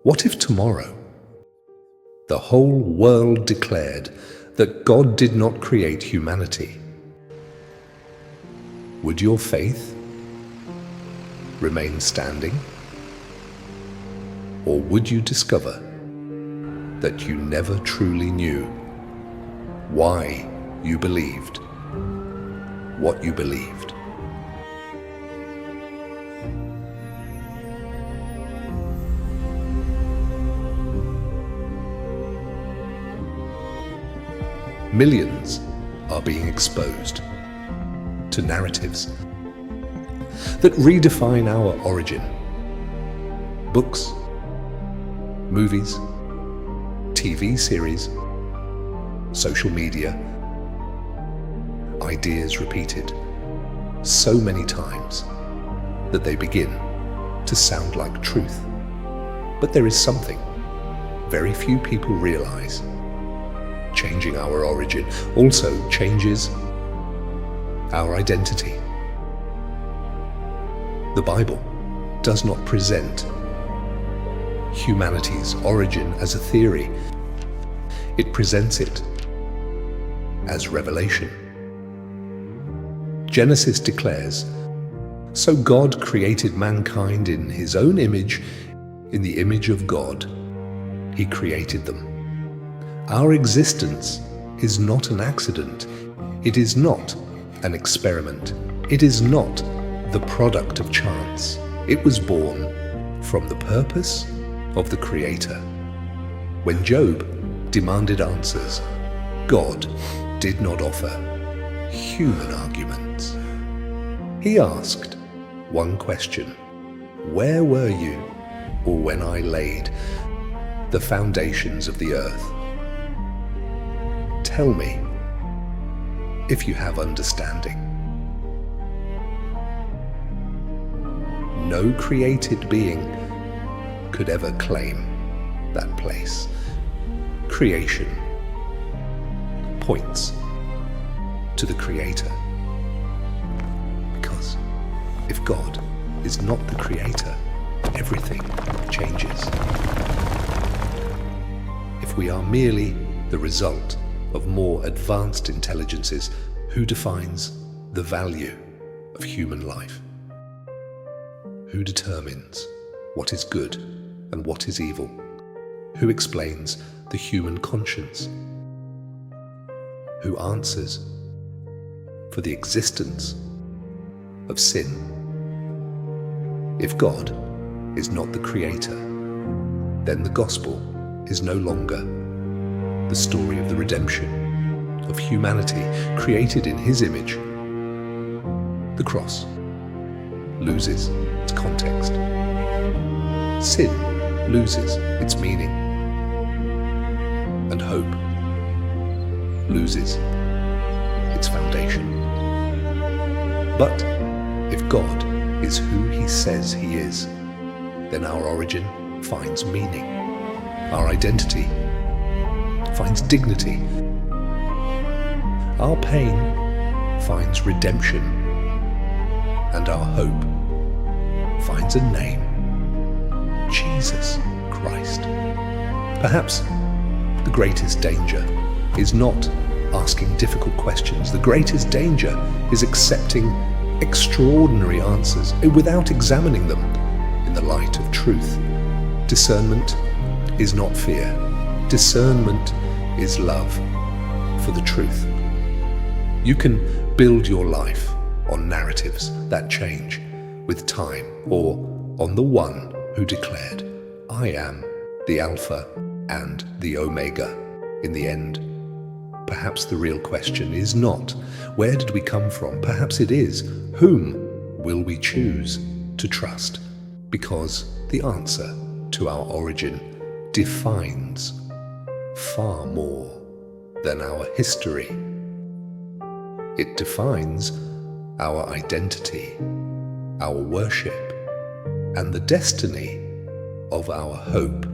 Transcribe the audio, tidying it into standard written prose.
What if tomorrow the whole world declared that God did not create humanity? Would your faith remain standing? Or would you discover that you never truly knew why you believed what you believed? Millions are being exposed to narratives that redefine our origin. Books, movies, TV series, social media, ideas repeated so many times that they begin to sound like truth. But there is something very few people realize. Changing our origin also changes our identity. The Bible does not present humanity's origin as a theory. It presents it as revelation. Genesis declares, "So God created mankind in his own image, in the image of God, he created them." Our existence is not an accident. It is not an experiment. It is not the product of chance. It was born from the purpose of the Creator. When Job demanded answers, God did not offer human arguments. He asked one question: where were you, or when I laid the foundations of the earth? Tell me if you have understanding. No created being could ever claim that place. Creation points to the Creator. Because if God is not the Creator, everything changes. If we are merely the result of more advanced intelligences, who defines the value of human life? Who determines what is good and what is evil? Who explains the human conscience? Who answers for the existence of sin? If God is not the Creator, then the gospel is no longer the story of the redemption of humanity created in his image. The cross loses its context. Sin loses its meaning. And hope loses its foundation. But if God is who he says he is, then our origin finds meaning. Our identity finds dignity. Our pain finds redemption. And our hope finds a name: Jesus Christ. Perhaps the greatest danger is not asking difficult questions. The greatest danger is accepting extraordinary answers without examining them in the light of truth. Discernment is not fear. Discernment is love for the truth. You can build your life on narratives that change with time, or on the one who declared, "I am the Alpha and the Omega," in the end. Perhaps the real question is not, where did we come from? Perhaps it is, whom will we choose to trust? Because the answer to our origin defines far more than our history. It defines our identity, our worship, and the destiny of our hope.